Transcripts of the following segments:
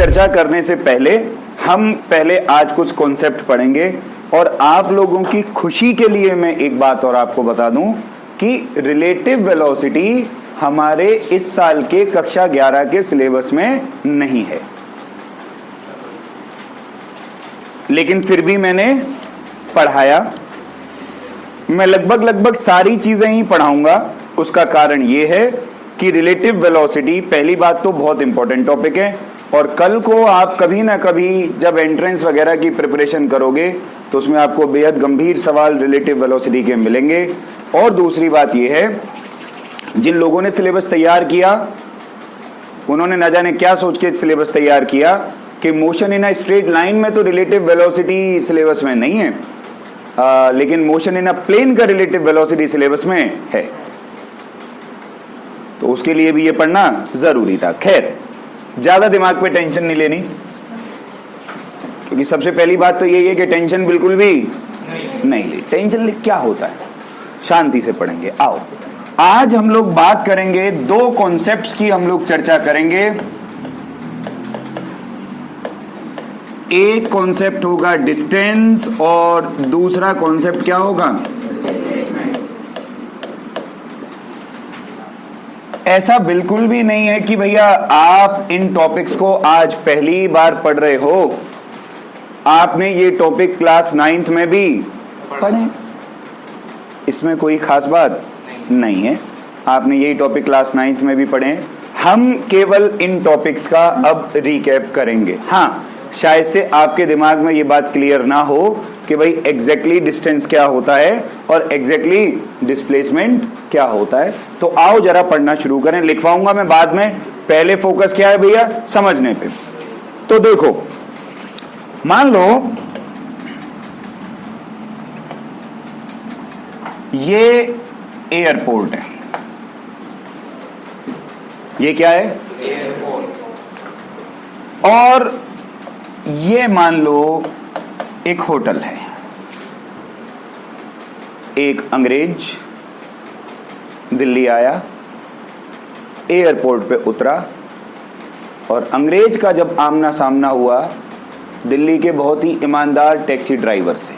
चर्चा करने से पहले हम पहले आज कुछ कॉन्सेप्ट पढ़ेंगे, और आप लोगों की खुशी के लिए मैं एक बात और आपको बता दूं कि रिलेटिव वेलोसिटी हमारे इस साल के कक्षा 11 के सिलेबस में नहीं है, लेकिन फिर भी मैंने पढ़ाया। मैं लगभग सारी चीजें ही पढ़ाऊंगा। उसका कारण यह है कि रिलेटिव वेलोसिटी पहली बात तो बहुत इंपॉर्टेंट टॉपिक है, और कल को आप कभी ना कभी जब एंट्रेंस वगैरह की प्रिपरेशन करोगे तो उसमें आपको बेहद गंभीर सवाल रिलेटिव वेलोसिटी के मिलेंगे। और दूसरी बात यह है, जिन लोगों ने सिलेबस तैयार किया उन्होंने न जाने क्या सोच के सिलेबस तैयार किया कि motion in a straight line में तो रिलेटिव वेलोसिटी सिलेबस में नहीं है, लेकिन मोशन इन अ प्लेन का रिलेटिव वेलोसिटी सिलेबस में है, तो उसके लिए भी ये पढ़ना जरूरी था। खैर, ज्यादा दिमाग पे टेंशन नहीं लेनी, क्योंकि सबसे पहली बात तो यही है कि टेंशन बिल्कुल भी नहीं ली। टेंशन क्या होता है, शांति से पढ़ेंगे। आओ, आज हम लोग बात करेंगे, दो कॉन्सेप्ट्स की हम लोग चर्चा करेंगे। एक कॉन्सेप्ट होगा डिस्टेंस और दूसरा कॉन्सेप्ट क्या होगा? ऐसा बिल्कुल भी नहीं है कि भैया आप इन टॉपिक्स को आज पहली बार पढ़ रहे हो, आपने ये टॉपिक क्लास 9th में भी पढ़े, इसमें कोई खास बात नहीं है। आपने यही टॉपिक क्लास 9th में भी पढ़े। हम केवल इन टॉपिक्स का अब रिकैप करेंगे। हाँ, शायद से आपके दिमाग में ये बात क्लियर ना हो कि भाई एग्जैक्टली डिस्टेंस क्या होता है और एग्जैक्टली डिस्प्लेसमेंट क्या होता है। तो आओ जरा पढ़ना शुरू करें। लिखवाऊंगा मैं बाद में, पहले फोकस क्या है भैया? समझने पे। तो देखो, मान लो ये एयरपोर्ट है, ये क्या है? एयरपोर्ट। और ये मान लो एक होटल है। एक अंग्रेज दिल्ली आया, एयरपोर्ट पे उतरा, और अंग्रेज का जब आमना सामना हुआ दिल्ली के बहुत ही ईमानदार टैक्सी ड्राइवर से,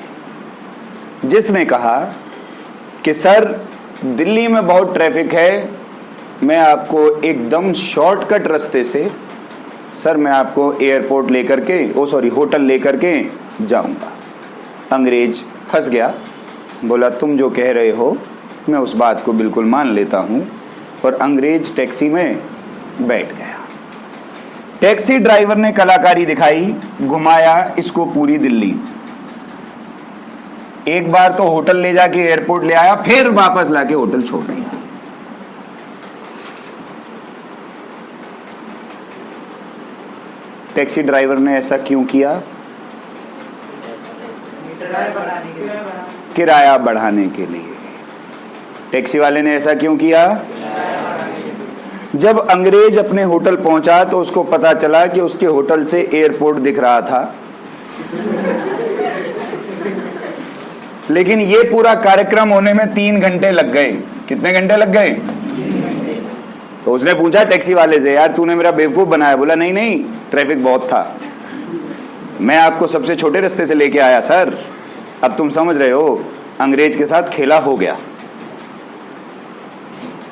जिसने कहा कि सर दिल्ली में बहुत ट्रैफिक है, मैं आपको एकदम शॉर्टकट रास्ते से, सर मैं आपको एयरपोर्ट लेकर के होटल लेकर के जाऊंगा। अंग्रेज फंस गया, बोला तुम जो कह रहे हो मैं उस बात को बिल्कुल मान लेता हूं, और अंग्रेज टैक्सी में बैठ गया। टैक्सी ड्राइवर ने कलाकारी दिखाई, घुमाया इसको पूरी दिल्ली। एक बार तो होटल ले जाके एयरपोर्ट ले आया, फिर वापस लाके होटल छोड़ दिया। टैक्सी ड्राइवर ने ऐसा क्यों किया? किराया बढ़ाने के लिए। टैक्सी वाले ने ऐसा क्यों किया? जब अंग्रेज अपने होटल पहुंचा तो उसको पता चला कि उसके होटल से एयरपोर्ट दिख रहा था, लेकिन ये पूरा कार्यक्रम होने में 3 घंटे लग गए। कितने घंटे लग गए? तो उसने पूछा टैक्सी वाले से, यार तूने मेरा बेवकूफ बनाया। बोला नहीं नहीं, ट्रैफिक बहुत था, मैं आपको सबसे छोटे रास्ते से लेके आया सर। अब तुम समझ रहे हो, अंग्रेज के साथ खेला हो गया।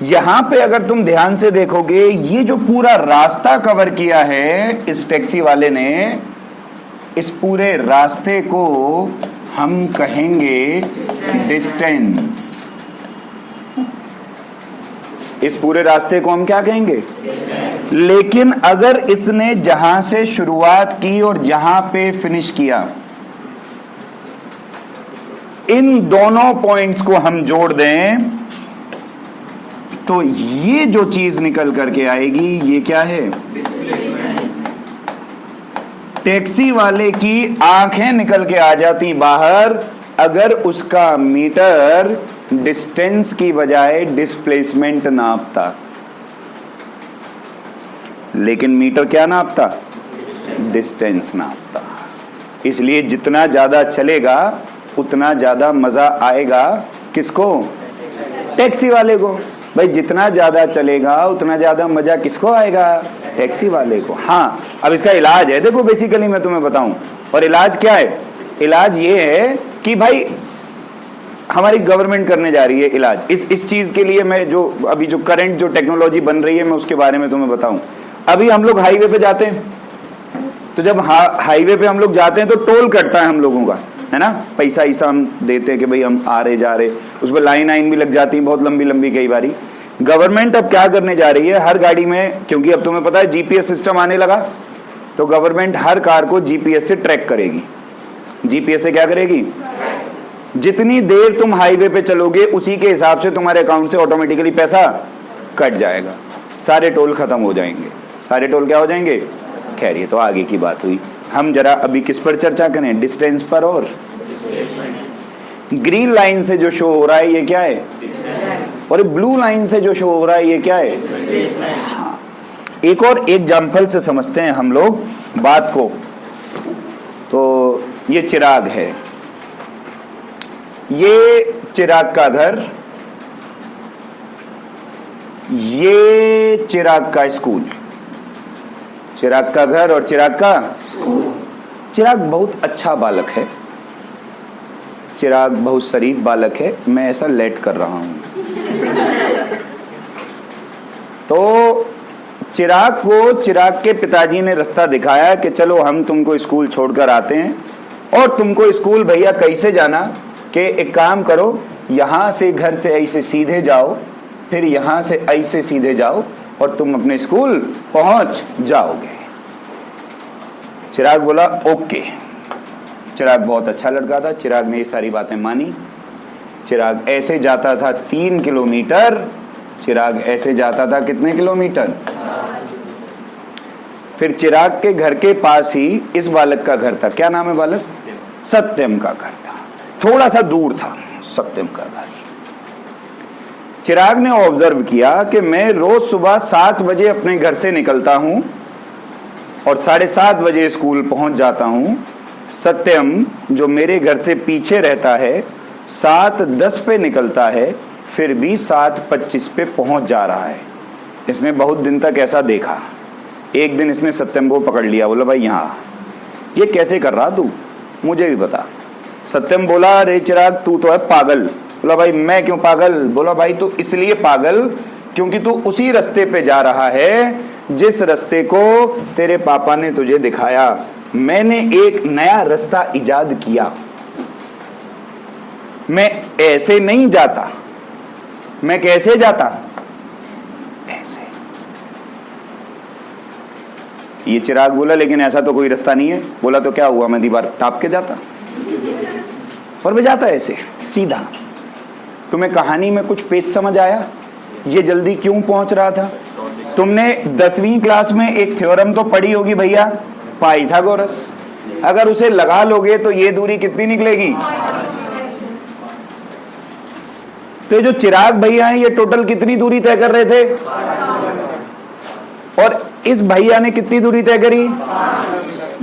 यहां पे अगर तुम ध्यान से देखोगे, ये जो पूरा रास्ता कवर किया है इस टैक्सी वाले ने, इस पूरे रास्ते को हम कहेंगे डिस्टेंस। इस पूरे रास्ते को हम क्या कहेंगे? लेकिन अगर इसने जहां से शुरुआत की और जहां पे फिनिश किया, इन दोनों पॉइंट्स को हम जोड़ दें, तो ये जो चीज निकल करके आएगी, ये क्या है? टैक्सी वाले की आंखें निकल के आ जाती बाहर अगर उसका मीटर डिस्टेंस की बजाय डिस्प्लेसमेंट नापता। लेकिन मीटर क्या नापता? डिस्टेंस नापता। इसलिए जितना ज्यादा चलेगा उतना ज्यादा मजा आएगा किसको? टैक्सी वाले को। भाई जितना ज्यादा चलेगा उतना ज्यादा मजा किसको आएगा? टैक्सी वाले को। हाँ, अब इसका इलाज है, देखो बेसिकली मैं तुम्हें बताऊं। और इलाज क्या है? इलाज ये है कि भाई हमारी गवर्नमेंट करने जा रही है इलाज इस चीज के लिए। मैं जो अभी जो करंट जो टेक्नोलॉजी बन रही है मैं उसके बारे में तुम्हें बताऊं। अभी हम लोग हाईवे पे जाते हैं, तो जब हाईवे पे हम लोग जाते हैं तो टोल कटता है हम लोगों का, है ना? पैसा ऐसा हम देते हैं कि भाई हम आ रहे जा रहे, उस पर लाइन भी लग जाती है बहुत लंबी लंबी कई बारी। गवर्नमेंट अब क्या करने जा रही है, हर गाड़ी में, क्योंकि अब तुम्हें पता है जीपीएस सिस्टम आने लगा, तो गवर्नमेंट हर कार को जीपीएस से ट्रैक करेगी। जीपीएस से क्या करेगी? जितनी देर तुम हाईवे पे चलोगे उसी के हिसाब से तुम्हारे अकाउंट से ऑटोमेटिकली पैसा कट जाएगा, सारे टोल खत्म हो जाएंगे। सारे टोल क्या हो जाएंगे? खैर ये तो आगे की बात हुई। हम जरा अभी किस पर चर्चा करें? डिस्टेंस पर। और ग्रीन लाइन से जो शो हो रहा है ये क्या है? और ब्लू लाइन से जो शो हो रहा है ये क्या है? हाँ। एक और एग्जाम्पल से समझते हैं हम लोग बात को। तो ये चिराग है, ये चिराग का घर, ये चिराग का स्कूल। चिराग का घर और चिराग का स्कूल। चिराग बहुत अच्छा बालक है, चिराग बहुत शरीफ बालक है। मैं ऐसा लेट कर रहा हूं। तो चिराग को चिराग के पिताजी ने रास्ता दिखाया कि चलो हम तुमको स्कूल छोड़कर आते हैं, और तुमको स्कूल भैया कैसे जाना कि एक काम करो, यहां से घर से ऐसे सीधे जाओ, फिर यहां से ऐसे सीधे जाओ और तुम अपने स्कूल पहुंच जाओगे। चिराग बोला ओके। चिराग बहुत अच्छा लड़का था, चिराग ने ये सारी बातें मानी। चिराग ऐसे जाता था 3 किलोमीटर। चिराग ऐसे जाता था कितने किलोमीटर? फिर चिराग के घर के पास ही इस बालक का घर था। क्या नाम है बालक? सत्यम का घर था। थोड़ा सा दूर था सत्यम का घर। चिराग ने ऑब्जर्व किया कि मैं रोज सुबह 7 बजे अपने घर से निकलता हूं और 7:30 बजे स्कूल पहुंच जाता हूं। सत्यम जो मेरे घर से पीछे रहता है 7:10 पे निकलता है, फिर भी 7:25 पे पहुंच जा रहा है। इसने बहुत दिन तक ऐसा देखा। एक दिन इसने सत्यम को पकड़ लिया, बोला भाई यहाँ ये कैसे कर रहा तू, मुझे भी बता। सत्यम बोला रे चिराग तू तो है पागल। बोला भाई मैं क्यों पागल? बोला भाई तू इसलिए पागल क्योंकि तू उसी रास्ते पे जा रहा है जिस रास्ते को तेरे पापा ने तुझे दिखाया। मैंने एक नया रास्ता इजाद किया, मैं ऐसे नहीं जाता। मैं कैसे जाता? ऐसे। ये चिराग बोला लेकिन ऐसा तो कोई रास्ता नहीं है। बोला तो क्या हुआ, मैं दीवार टाप के जाता। और मैं जाता ऐसे सीधा। तुम्हें कहानी में कुछ पेज समझ आया? ये जल्दी क्यों पहुंच रहा था? तुमने 10वीं क्लास में एक थ्योरम तो पढ़ी होगी भैया, पाइथागोरस। अगर उसे लगा लोगे तो ये दूरी कितनी निकलेगी? तो जो चिराग भैया हैं ये टोटल कितनी दूरी तय कर रहे थे? और इस भैया ने कितनी दूरी तय करी?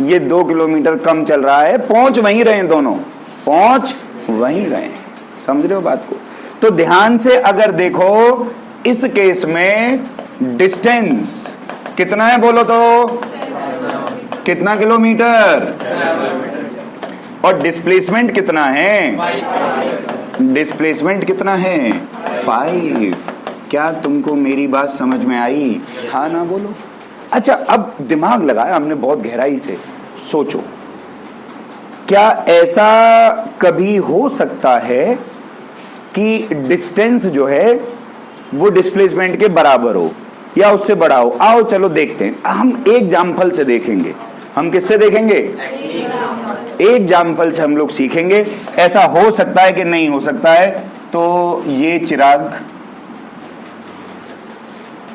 ये 2 किलोमीटर कम चल रहा है। पहुंच वहीं रहे, दोनों पहुंच वहीं रहे। समझ रहे हो बात को? तो ध्यान से अगर देखो इस केस में डिस्टेंस कितना है बोलो तो? कितना किलोमीटर? और डिस्प्लेसमेंट कितना है? डिस्प्लेसमेंट कितना है? 5। क्या तुमको मेरी बात समझ में आई? हाँ ना बोलो। अच्छा अब दिमाग लगाया हमने बहुत गहराई से। सोचो क्या ऐसा कभी हो सकता है कि डिस्टेंस जो है वो डिस्प्लेसमेंट के बराबर हो या उससे बड़ा हो? आओ चलो देखते हैं। हम एक एग्जाम्पल से देखेंगे। हम किससे देखेंगे? एक एग्जाम्पल से हम लोग सीखेंगे ऐसा हो सकता है कि नहीं हो सकता है। तो ये चिराग,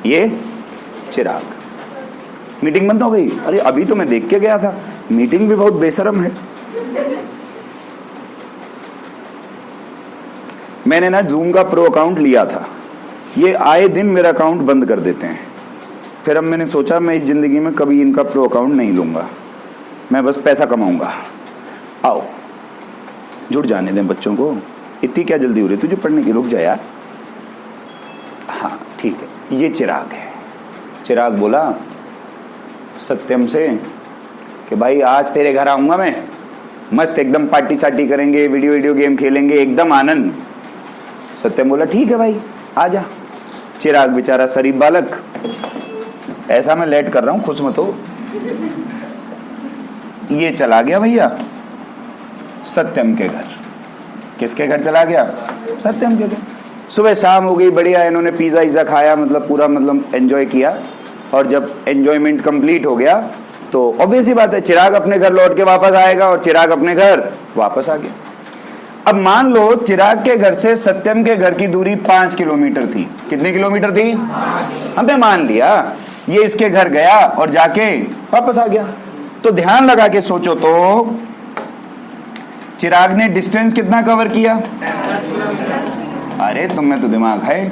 ये चिराग। मीटिंग बंद हो गई? अरे अभी तो मैं देख के गया था, मीटिंग भी बहुत बेशरम है। मैंने ना जूम का प्रो अकाउंट लिया था, ये आए दिन मेरा अकाउंट बंद कर देते हैं। फिर अब मैंने सोचा मैं इस जिंदगी में कभी इनका प्रो अकाउंट नहीं लूंगा, मैं बस पैसा कमाऊंगा। आओ जुड़ जाने दें बच्चों को। इतनी क्या जल्दी हो रही तुझे पढ़ने की? रुक जा यार। हाँ ये चिराग है। चिराग बोला सत्यम से कि भाई आज तेरे घर आऊंगा मैं, मस्त एकदम पार्टी सार्टी करेंगे, वीडियो गेम खेलेंगे, एकदम आनंद। सत्यम बोला ठीक है भाई आ जा। चिराग बेचारा शरीफ बालक, ऐसा मैं लेट कर रहा हूं, खुश मत हो। ये चला गया भैया सत्यम के घर। किसके घर चला गया? सत्यम के घर। सुबह शाम हो गई, बढ़िया, इन्होंने पिज्जा इज्जा खाया, मतलब पूरा मतलब एंजॉय किया। और जब एंजॉयमेंट कंप्लीट हो गया तो ऑब्वियस ही बात है चिराग अपने घर लौट के वापस आएगा, और चिराग अपने घर वापस आ गया। अब मान लो चिराग के घर से सत्यम के घर की दूरी 5 किलोमीटर थी। कितने किलोमीटर थी? हमने मान लिया ये इसके घर गया और जाके वापस आ गया। तो ध्यान लगा के सोचो तो चिराग ने डिस्टेंस कितना कवर किया? अरे तुम्हें तो दिमाग है।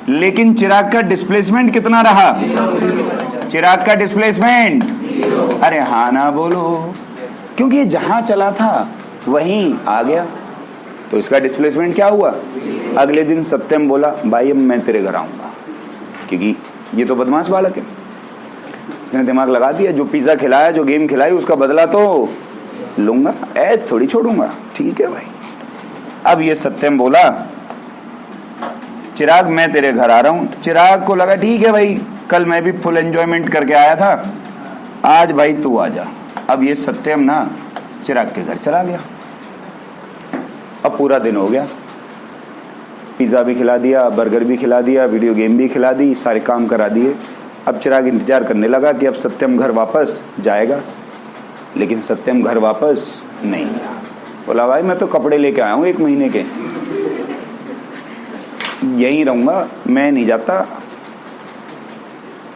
लेकिन चिराग का डिस्प्लेसमेंट कितना रहा? चिराग का डिस्प्लेसमेंट, अरे हाँ ना बोलो, क्योंकि जहां चला था वहीं आ गया। तो इसका डिस्प्लेसमेंट क्या हुआ? अगले दिन सत्यम बोला भाई अब मैं तेरे घर आऊंगा, क्योंकि ये तो बदमाश बालक है, इसने दिमाग लगा दिया। जो पिज्जा खिलाया, जो गेम खिलाई, उसका बदला तो लूंगा, ऐसे थोड़ी छोड़ूंगा। ठीक है भाई। अब ये सत्यम बोला चिराग मैं तेरे घर आ रहा हूं। चिराग को लगा ठीक है भाई, कल मैं भी फुल एंजॉयमेंट करके आया था, आज भाई तू आ जा। अब ये सत्यम ना चिराग के घर चला गया। अब पूरा दिन हो गया, पिज्जा भी खिला दिया, बर्गर भी खिला दिया, वीडियो गेम भी खिला दी, सारे काम करा दिए। अब चिराग इंतजार करने लगा कि अब सत्यम घर वापस जाएगा, लेकिन सत्यम घर वापस नहीं गया। बोला भाई मैं तो कपड़े लेके आया हूं 1 महीने के, यहीं रहूंगा, मैं नहीं जाता।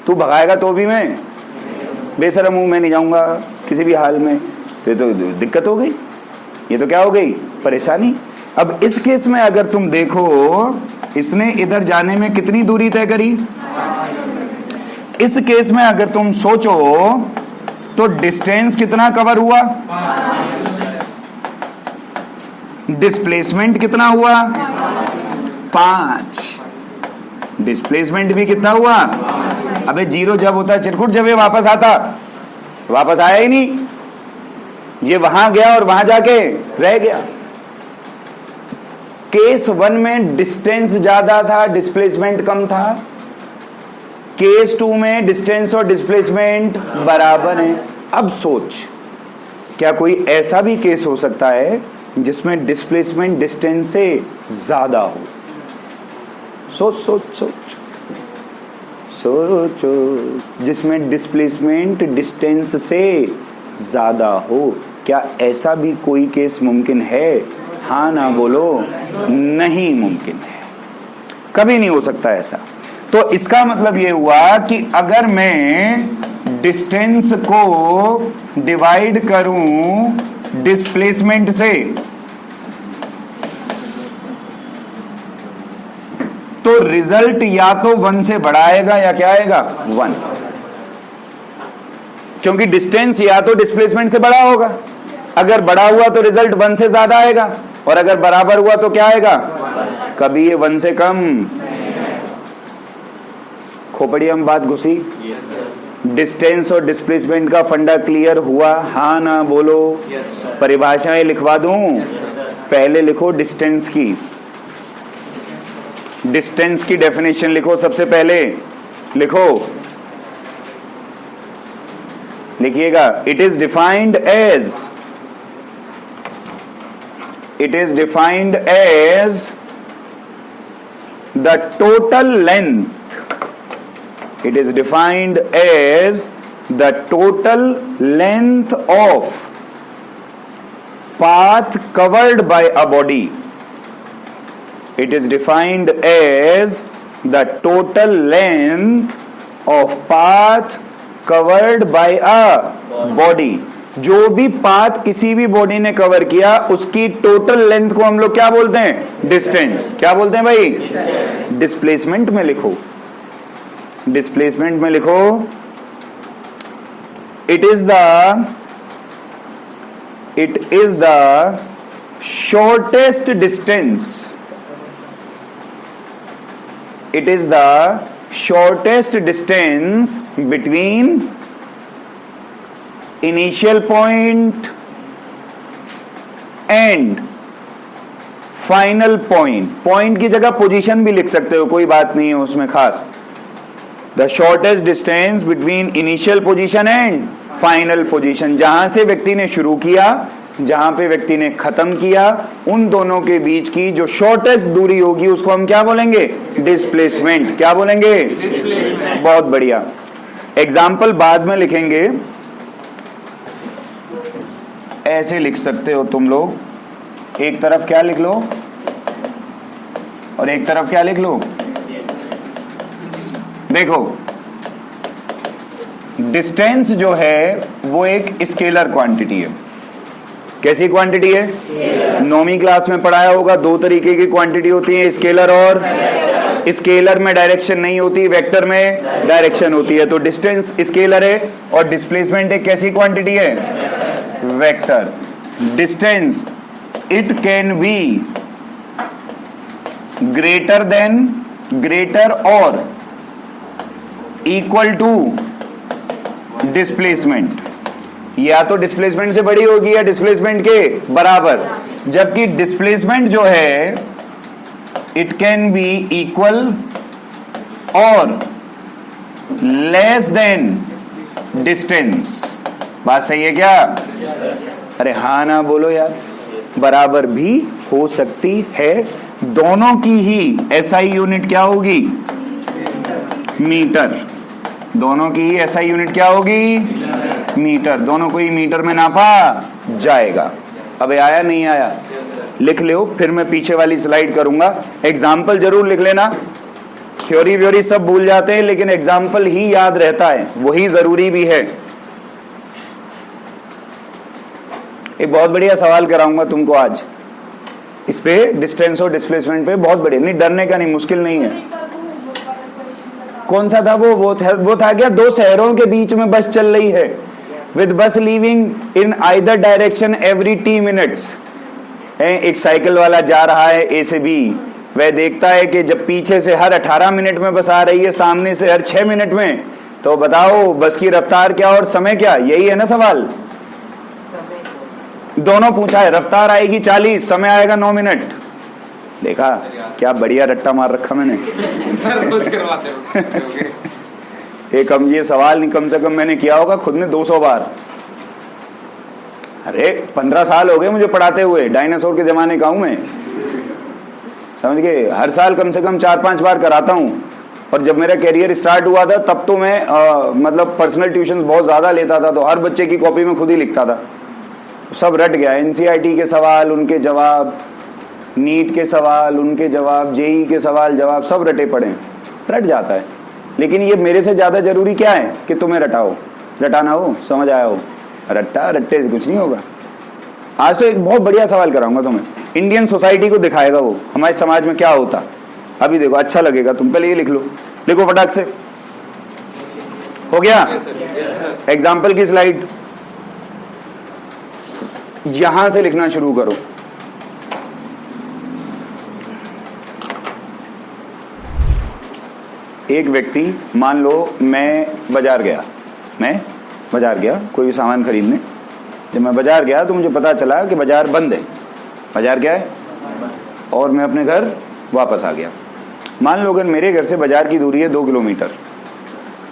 तू भगाएगा तो भी मैं बेशरम हूं, मैं नहीं जाऊंगा किसी भी हाल में। तो ये तो दिक्कत हो गई, ये तो क्या हो गई? परेशानी। अब इस केस में अगर तुम देखो, इसने इधर जाने में कितनी दूरी तय करी? इस केस में अगर तुम सोचो तो डिस्टेंस कितना कवर हुआ? डिस्प्लेसमेंट कितना हुआ? 5। डिस्प्लेसमेंट भी कितना हुआ? अबे 0 जब होता है चिरकुट, जब ये वापस आता, वापस आया ही नहीं, ये वहां गया और वहां जाके रह गया। केस 1 में डिस्टेंस ज्यादा था, डिस्प्लेसमेंट कम था। केस 2 में डिस्टेंस और डिस्प्लेसमेंट बराबर है। अब सोच, क्या कोई ऐसा भी केस हो सकता है जिसमें डिस्प्लेसमेंट डिस्टेंस से ज्यादा हो? सोच सोच सोच सोचो, जिसमें डिस्प्लेसमेंट डिस्टेंस से ज्यादा हो, क्या ऐसा भी कोई केस मुमकिन है? हाँ ना बोलो। नहीं मुमकिन है, कभी नहीं हो सकता ऐसा। तो इसका मतलब ये हुआ कि अगर मैं डिस्टेंस को डिवाइड करूं डिस्प्लेसमेंट से, तो रिजल्ट या तो 1 से बड़ा आएगा या क्या आएगा? 1, क्योंकि डिस्टेंस या तो डिस्प्लेसमेंट से बड़ा होगा। अगर बड़ा हुआ तो रिजल्ट 1 से ज्यादा आएगा, और अगर बराबर हुआ तो क्या आएगा? कभी ये 1 से कम। खोपड़ी में बात घुसी? डिस्टेंस और डिस्प्लेसमेंट का फंडा क्लियर हुआ? हाँ ना बोलो। परिभाषाएं लिखवा दूं? पहले लिखो डिस्टेंस की, डिस्टेंस की डेफिनेशन लिखो। सबसे पहले लिखो, लिखिएगा, it is defined as the total length, it is defined as the total length of path covered by a body. It is defined as the total length of path covered by a body. जो भी path किसी भी body ने cover किया उसकी total length को हम लोग क्या बोलते हैं? डिस्टेंस। क्या बोलते हैं भाई? डिस्प्लेसमेंट में लिखो, डिस्प्लेसमेंट में लिखो, it is the shortest distance, it is the shortest distance between initial point and final point. Point की जगह पोजीशन भी लिख सकते हो, कोई बात नहीं है उसमें खास। The shortest distance between initial position and final position, जहां से व्यक्ति ने शुरू किया, जहां पे व्यक्ति ने खत्म किया, उन दोनों के बीच की जो शॉर्टेस्ट दूरी होगी उसको हम क्या बोलेंगे? डिस्प्लेसमेंट। क्या बोलेंगे? बहुत बढ़िया। एग्जाम्पल बाद में लिखेंगे, ऐसे लिख सकते हो तुम लोग, एक तरफ क्या लिख लो और एक तरफ क्या लिख लो। देखो, डिस्टेंस जो है वो एक स्केलर क्वांटिटी है। कैसी क्वांटिटी है? नौवीं क्लास में पढ़ाया होगा, दो तरीके की क्वांटिटी होती है, स्केलर और स्केलर में डायरेक्शन नहीं होती, वेक्टर में डायरेक्शन होती है। तो डिस्टेंस स्केलर है और डिस्प्लेसमेंट एक कैसी क्वांटिटी है? Vector. Distance it can be greater than, greater और इक्वल टू डिस्प्लेसमेंट, या तो डिस्प्लेसमेंट से बड़ी होगी या डिस्प्लेसमेंट के बराबर। जबकि डिस्प्लेसमेंट जो है इट कैन बी इक्वल और लेस देन डिस्टेंस। बात सही है क्या? अरे हाँ ना बोलो यार। बराबर भी हो सकती है। दोनों की ही एसआई यूनिट क्या होगी? मीटर। दोनों की ही एसआई यूनिट क्या होगी? मीटर। दोनों को ही मीटर में नापा जाएगा। अब आया नहीं आया? लिख लो, फिर मैं पीछे वाली स्लाइड करूंगा। एग्जाम्पल जरूर लिख लेना। थ्योरी व्योरी सब भूल जाते हैं, लेकिन एग्जाम्पल ही याद रहता है, वही जरूरी भी है। एक बहुत बढ़िया सवाल कराऊंगा तुमको आज, इस पे डिस्टेंस और डिस्प्लेसमेंट पे। बहुत बढ़िया, नहीं डरने का नहीं, मुश्किल नहीं है। कौन सा था वो था क्या? दो शहरों के बीच में बस चल रही है, विद बस leaving in either direction every T minutes. एक साइकिल वाला जा रहा है ए से बी, वह देखता है कि जब पीछे से हर 18 मिनट में बस आ रही है, सामने से हर 6 मिनट में, तो बताओ बस की रफ्तार क्या और समय क्या? यही है ना सवाल। दोनों पूछा है, रफ्तार आएगी 40, समय आएगा 9 मिनट। देखा क्या बढ़िया रट्टा मार रखा मैंने। एक हम ये सवाल नहीं, कम से कम मैंने किया होगा खुद ने 200 बार। अरे 15 साल हो गए मुझे पढ़ाते हुए, डायनासोर के जमाने का हूं मैं, समझ गए। हर साल कम से कम 4-5 बार कराता हूं। और जब मेरा कैरियर स्टार्ट हुआ था तब तो मैं मतलब पर्सनल ट्यूशन बहुत ज्यादा लेता था, तो हर बच्चे की कॉपी में खुद ही लिखता था। सब रट गया। एनसीईआरटी के सवाल, उनके जवाब, नीट के सवाल, उनके जवाब, जेई के सवाल जवाब, सब रटे पड़े, रट जाता है। लेकिन ये मेरे से ज्यादा जरूरी क्या है कि तुम्हें रटाना हो, समझ आया हो। रट्टे से कुछ नहीं होगा। आज तो एक बहुत बढ़िया सवाल कराऊंगा तुम्हें, इंडियन सोसाइटी को दिखाएगा वो हमारे समाज में क्या होता। अभी देखो, अच्छा लगेगा। तुम पहले ये लिख लो, लिखो फटाक से। हो गया? एग्जाम्पल की स्लाइड यहां से लिखना शुरू करो। एक व्यक्ति, मान लो मैं बाजार गया कोई भी सामान खरीदने। जब मैं बाजार गया तो मुझे पता चला कि बाजार बंद है। बाजार क्या है? और मैं अपने घर वापस आ गया। मान लो अगर मेरे घर से बाजार की दूरी है 2 किलोमीटर,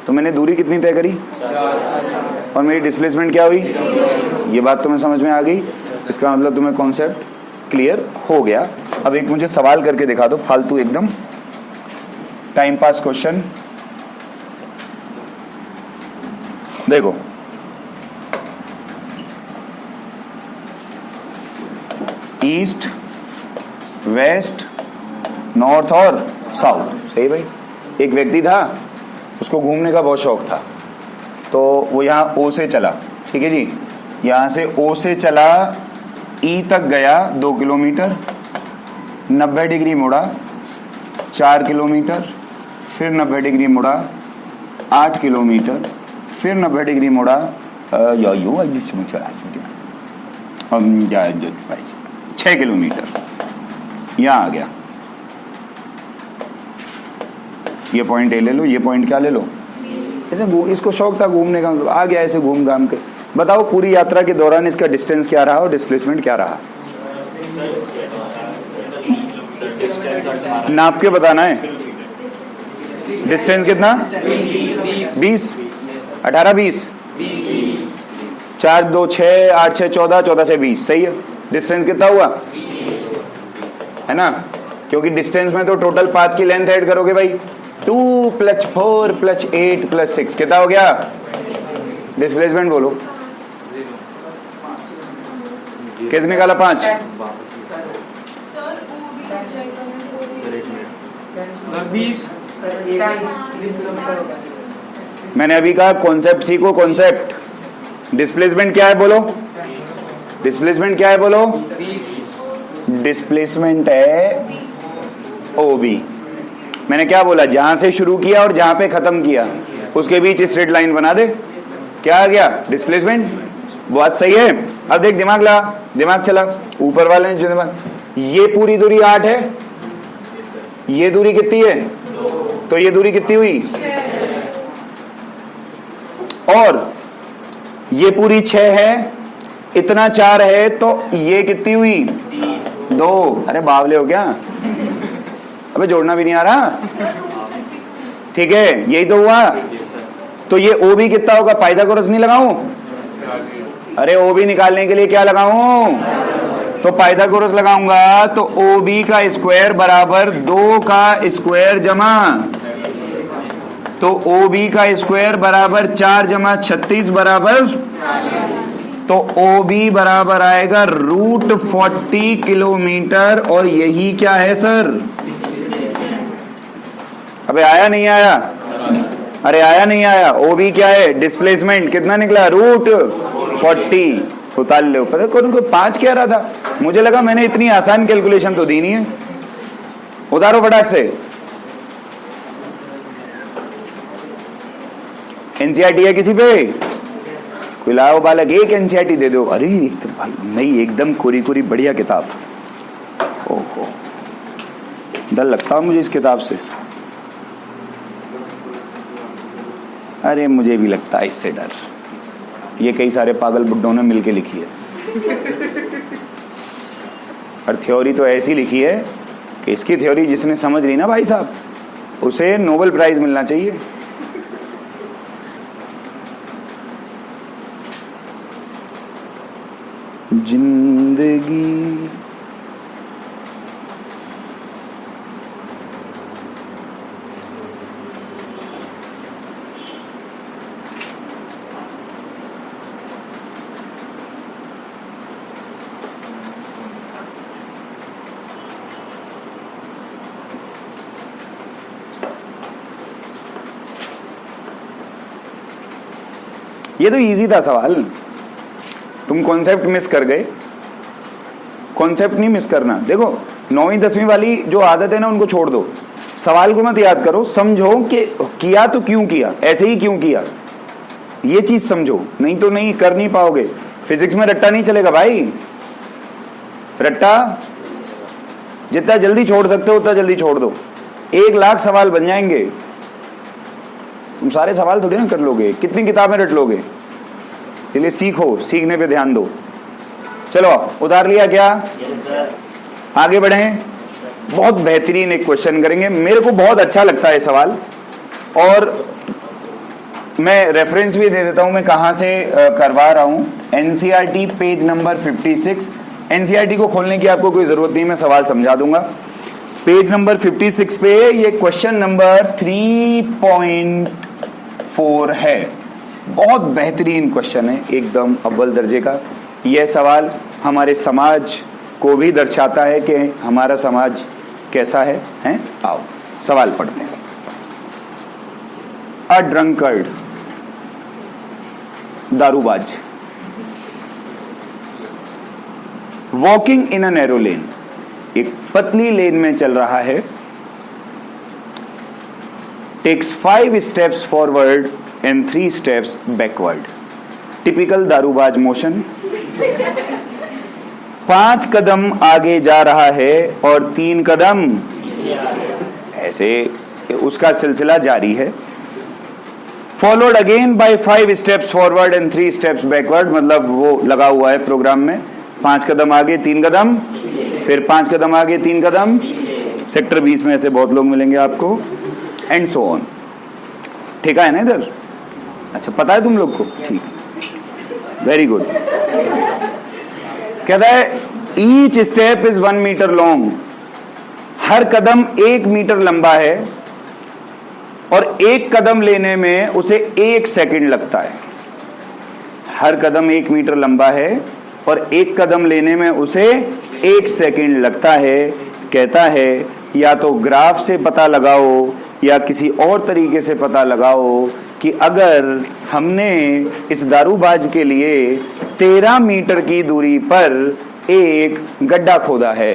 तो मैंने दूरी कितनी तय करी और मेरी डिस्प्लेसमेंट क्या हुई? ये बात तुम्हें समझ में आ गई? इसका मतलब तुम्हें कॉन्सेप्ट क्लियर हो गया। अब एक मुझे सवाल करके दिखा दो, फालतू एकदम टाइम पास क्वेश्चन। देखो, ईस्ट, वेस्ट, नॉर्थ और साउथ, सही भाई। एक व्यक्ति था, उसको घूमने का बहुत शौक था, तो वो यहाँ ओ से चला, ठीक है जी। यहाँ से ओ से चला, ई तक गया 2 किलोमीटर, 90 डिग्री मुड़ा 4 किलोमीटर, फिर 90 डिग्री मुड़ा 8 किलोमीटर, फिर 90 डिग्री मुड़ा 6 किलोमीटर, यहाँ आ गया। ये पॉइंट ए ले लो, ये पॉइंट क्या ले लो, ऐसे इसको शौक था घूमने का, आ गया ऐसे घूम घाम के। बताओ पूरी यात्रा के दौरान इसका डिस्टेंस क्या रहा और डिस्प्लेसमेंट क्या रहा, नाप के बताना है। डिस्टेंस कितना, 20, 18 20, 4 2 6 8 6 14, 14 से 20, सही है। डिस्टेंस कितना हुआ, है ना, क्योंकि डिस्टेंस में तो टोटल पाथ की लेंथ ऐड करोगे भाई, 2 + 4 + 8 + 6 कितना हो गया। डिस्प्लेसमेंट बोलो, किसने निकाला 5, मैंने अभी कहा कॉन्सेप्ट सीखो, कॉन्सेप्ट। डिस्प्लेसमेंट क्या है बोलो, डिस्प्लेसमेंट क्या है बोलो, डिस्प्लेसमेंट है ओबी। मैंने क्या बोला, जहां से शुरू किया और जहां पे खत्म किया उसके बीच स्ट्रेट लाइन बना दे, क्या आ गया, डिस्प्लेसमेंट। बात सही है। अब देख, दिमाग ला, दिमाग चला, ऊपर वाले ने जो दिमाग, ये पूरी दूरी 8 है, ये दूरी कितनी है, तो ये दूरी कितनी हुई, और ये पूरी 6 है, इतना 4 है, तो ये कितनी हुई, 2। अरे बावले हो क्या, अबे जोड़ना भी नहीं आ रहा, ठीक है, यही तो हुआ। तो ये ओ भी कितना होगा, पाइथागोरस नहीं लगाऊं, अरे ओ भी निकालने के लिए क्या लगाऊं, तो पाइथागोरस लगाऊंगा, तो ओ बी का स्क्वायर बराबर 2 का स्क्वायर जमा, तो ओ बी का स्क्वायर बराबर 4 जमा 36 बराबर, तो ओ बी बराबर आएगा √40 किलोमीटर, और यही क्या है सर, अबे आया नहीं आया, अरे आया नहीं आया, ओ बी क्या है, डिस्प्लेसमेंट कितना निकला, √40। उतार लो, पता कौन को 5 कह रहा था, मुझे लगा मैंने इतनी आसान कैलकुलेशन तो दी नहीं है। उतारो फटाक से। एनसीईआरटी है किसी पे, कोई लाओ बालक, एक एनसीईआरटी दे दो। अरे तो भाई नहीं, एकदम कोरी कोरी बढ़िया किताब, ओहो डर लगता है मुझे इस किताब से, अरे मुझे भी लगता है इससे डर, ये कई सारे पागल बुड्ढों ने मिलके लिखी है, और थ्योरी तो ऐसी लिखी है कि इसकी थ्योरी जिसने समझ ली ना भाई साहब, उसे नोबेल प्राइज मिलना चाहिए। जिंदगी ये तो इजी था सवाल, तुम कॉन्सेप्ट मिस कर गए। कॉन्सेप्ट नहीं मिस करना। देखो 9वीं 10वीं वाली जो आदत है ना उनको छोड़ दो, सवाल को मत याद करो, समझो कि किया तो क्यों किया, ऐसे ही क्यों किया, ये चीज समझो, नहीं तो नहीं कर नहीं पाओगे। फिजिक्स में रट्टा नहीं चलेगा भाई, रट्टा जितना जल्दी छोड़ सकते हो उतना जल्दी छोड़ दो, 1 लाख सवाल बन जाएंगे। तुम सारे सवाल थोड़ी ना कर लोगे, कितनी किताबें रट लोगे, इसलिए सीखो, सीखने पे ध्यान दो। चलो उतार लिया क्या, आगे बढ़ें। बहुत बेहतरीन एक क्वेश्चन करेंगे, मेरे को बहुत अच्छा लगता है सवाल, और मैं रेफरेंस भी दे देता हूं मैं कहां से करवा रहा हूं। NCERT page number 56। एनसीईआरटी को खोलने की आपको कोई जरूरत नहीं, मैं सवाल समझा दूंगा। पेज नंबर 56 पे ये क्वेश्चन नंबर 3.4 है। बहुत बेहतरीन क्वेश्चन है, एकदम अव्वल दर्जे का। यह सवाल हमारे समाज को भी दर्शाता है कि हमारा समाज कैसा है, हैं? आओ सवाल पढ़ते हैं। अ ड्रंकर्ड, दारूबाज, walking in a narrow lane, एक पतली लेन में चल रहा है, takes 5 steps forward and 3 steps backward. Typical दारूबाज मोशन। 5 कदम आगे जा रहा है और 3 कदम ऐसे उसका सिलसिला जारी है। Followed again by 5 steps forward and 3 steps backward, मतलब वो लगा हुआ है प्रोग्राम में, 5 कदम आगे 3 कदम, फिर 5 कदम आगे 3 कदम। सेक्टर 20 में ऐसे बहुत लोग मिलेंगे आपको, एंड सो ऑन। ठीक है ना इधर? अच्छा, पता है तुम लोग को? ठीक, वेरी गुड। कहता है each step is 1 metre long, हर कदम 1 मीटर लंबा है और 1 कदम लेने में उसे 1 सेकंड लगता है। हर कदम 1 मीटर लंबा है और 1 कदम लेने में उसे 1 सेकंड लगता है। कहता है या तो ग्राफ से पता लगाओ या किसी और तरीके से पता लगाओ कि अगर हमने इस दारूबाज के लिए 13 मीटर की दूरी पर एक गड्ढा खोदा है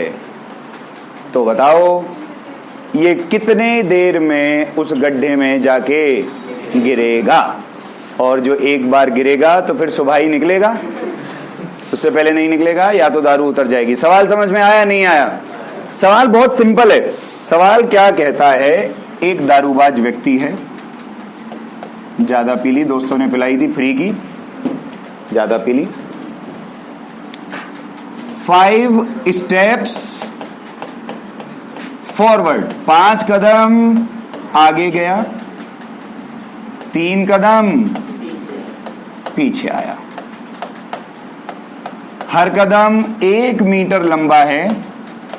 तो बताओ ये कितने देर में उस गड्ढे में जाके गिरेगा। और जो एक बार गिरेगा तो फिर सुबह ही निकलेगा, उससे पहले नहीं निकलेगा, या तो दारू उतर जाएगी। सवाल समझ में आया नहीं आया? सवाल बहुत सिंपल है। सवाल क्या कहता है, एक दारूबाज व्यक्ति है, ज्यादा पी ली, दोस्तों ने पिलाई थी फ्री की, ज्यादा पी ली। 5 स्टेप्स फॉरवर्ड, 5 कदम आगे गया, 3 कदम पीछे आया। हर कदम 1 मीटर लंबा है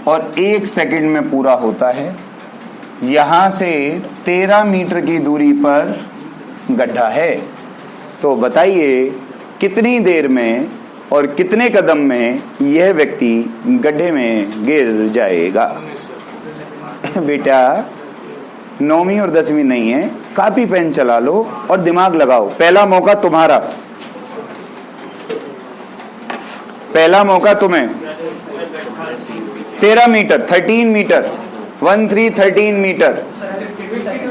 और 1 सेकंड में पूरा होता है। यहां से 13 मीटर की दूरी पर गड्ढा है, तो बताइए कितनी देर में और कितने कदम में यह व्यक्ति गड्ढे में गिर जाएगा। बेटा 9वीं और 10वीं नहीं है, कॉपी पेन चला लो और दिमाग लगाओ। पहला मौका तुम्हारा, पहला मौका तुम्हें। 13 मीटर, 13 मीटर, 13 मीटर।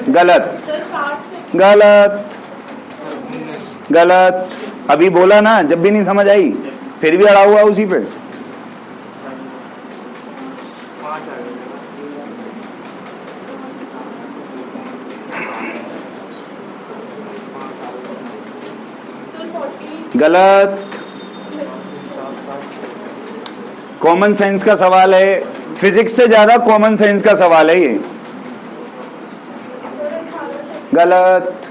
गलत, गलत, गलत। अभी बोला ना, जब भी नहीं समझ आई फिर भी अड़ा हुआ उसी पे। गलत। कॉमन सेंस का सवाल है, फिजिक्स से ज्यादा कॉमन सेंस का सवाल है ये। गलत,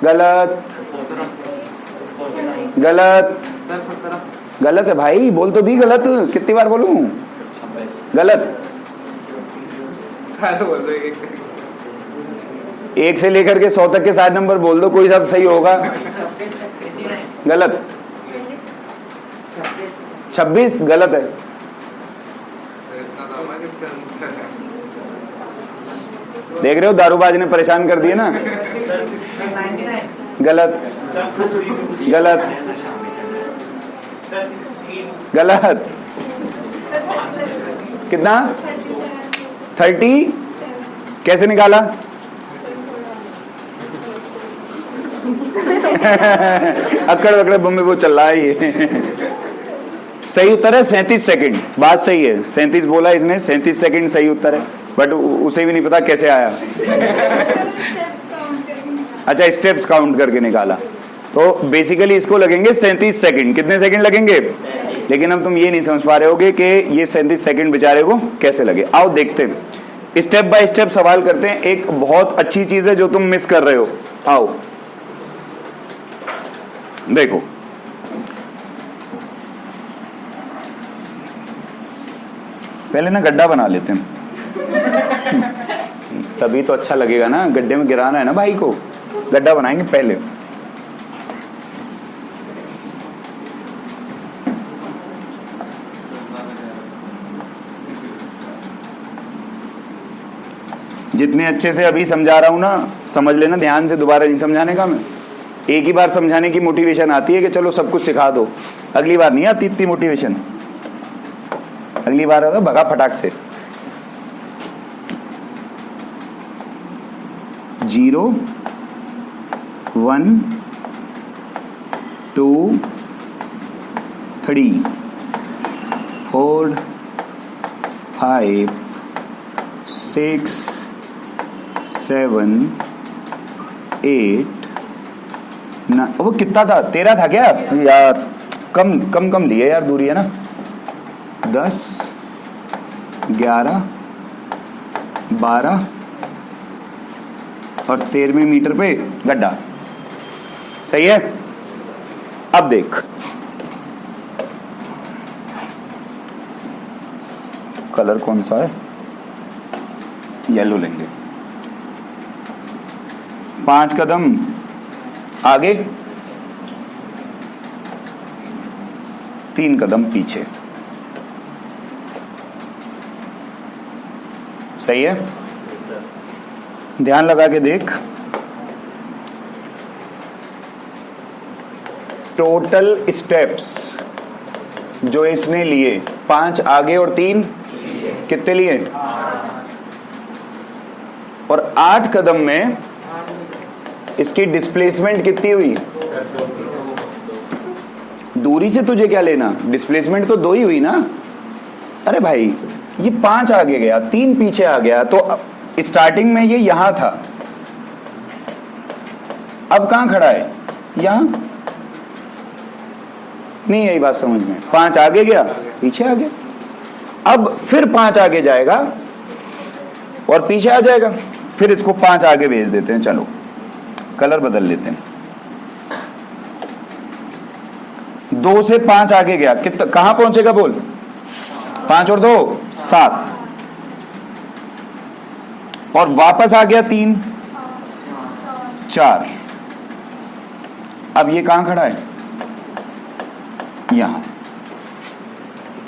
गलत, गलत, गलत है भाई, बोल तो दी गलत, कितनी बार बोलूं? गलत। 1 से लेकर के 100 तक के 7 नंबर बोल दो, कोई सा सही होगा। गलत। 26 गलत है। देख रहे हो दारूबाज ने परेशान कर दिए ना। गलत, गलत, गलत। कितना? 30। कैसे निकाला? अकड़ वकड़ बम्बे वो चल रहा है ये। सही उत्तर है 37 सेकंड। बात सही है, 37 बोला इसने, 37 सेकंड सही उत्तर है, बट उसे भी नहीं पता कैसे आया। अच्छा, स्टेप्स काउंट करके निकाला, तो बेसिकली इसको लगेंगे 37 सेकंड। कितने सेकंड लगेंगे? लेकिन अब तुम ये नहीं समझ पा रहे होगे कि ये 37 सेकंड बेचारे को कैसे लगे। आओ देखते हैं, स्टेप बाय स्टेप सवाल करते हैं। एक बहुत अच्छी चीज है जो तुम मिस कर रहे हो। आओ देखो, पहले ना गड्ढा बना लेते हैं, तभी तो अच्छा लगेगा ना। गड्ढे में गिराना है ना भाई को, गड्ढा बनाएंगे पहले। जितने अच्छे से अभी समझा रहा हूं ना, समझ लेना ध्यान से, दोबारा नहीं समझाने का। मैं एक ही बार समझाने की मोटिवेशन आती है कि चलो सब कुछ सिखा दो, अगली बार नहीं आती इतनी मोटिवेशन। अगली बार आता भगा फटाक से। 0 1 2 3 4 5 6 7 8 ना, वो कितना था? 13 था क्या यार? कम कम कम लिए यार, दूरी है ना। 10 11 12 और 13वें मीटर पे गड्ढा। सही है। अब देख, कलर कौन सा है? येलो लेंगे। 5 कदम आगे, 3 कदम पीछे। सही है। ध्यान लगा के देख, टोटल स्टेप्स जो इसने लिए 5 आगे और 3 कितने लिए? और 8 कदम में इसकी डिस्प्लेसमेंट कितनी हुई? दूरी से तुझे क्या लेना, डिस्प्लेसमेंट तो 2 ही हुई ना। अरे भाई ये 5 आगे गया, 3 पीछे आ गया, तो स्टार्टिंग में ये यहां था, अब कहां खड़ा है? यहां। नहीं यही बात समझ में? 5 आगे गया, पीछे आ गया, अब फिर 5 आगे जाएगा और पीछे आ जाएगा, फिर इसको 5 आगे भेज देते हैं। चलो कलर बदल लेते हैं। 2 से 5 आगे गया, कितना कहां पहुंचेगा बोल? 5 और 2 7, और वापस आ गया 3 4। अब ये कहां खड़ा है? यहां।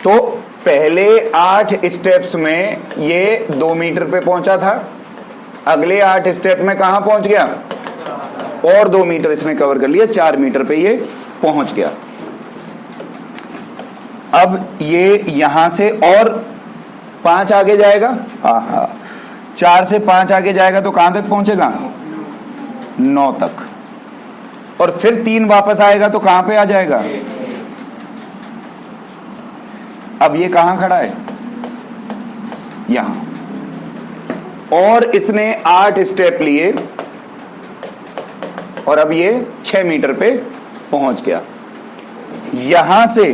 तो पहले 8 स्टेप्स में ये 2 मीटर पे पहुंचा था, अगले 8 स्टेप में कहां पहुंच गया? और 2 मीटर इसने कवर कर लिया, 4 मीटर पे ये पहुंच गया। अब ये यहां से और 5 आगे जाएगा, 4 से 5 आगे जाएगा तो कहां तक पहुंचेगा? 9 तक। और फिर 3 वापस आएगा तो कहां पे आ जाएगा? अब ये कहां खड़ा है? यहां। और इसने 8 स्टेप लिए और अब ये 6 मीटर पे पहुंच गया। यहां से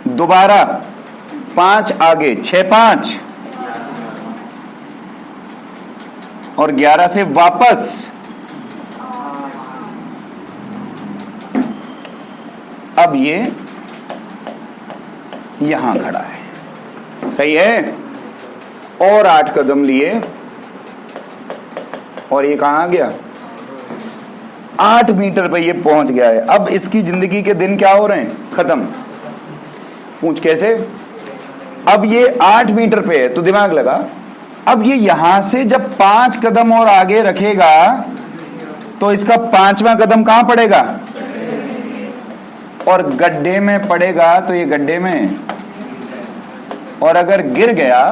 दोबारा 5 आगे, 6 5 और 11 से वापस, अब ये यहां खड़ा है। सही है। और 8 कदम लिए और ये कहां आ गया? 8 मीटर पे ये पहुंच गया है। अब इसकी जिंदगी के दिन क्या हो रहे हैं? खत्म। पूछ कैसे? अब ये 8 मीटर पे है तो दिमाग लगा, अब ये यहां से जब 5 कदम और आगे रखेगा तो इसका 5वां कदम कहां पड़ेगा? और गड्ढे में पड़ेगा, तो ये गड्ढे में, और अगर गिर गया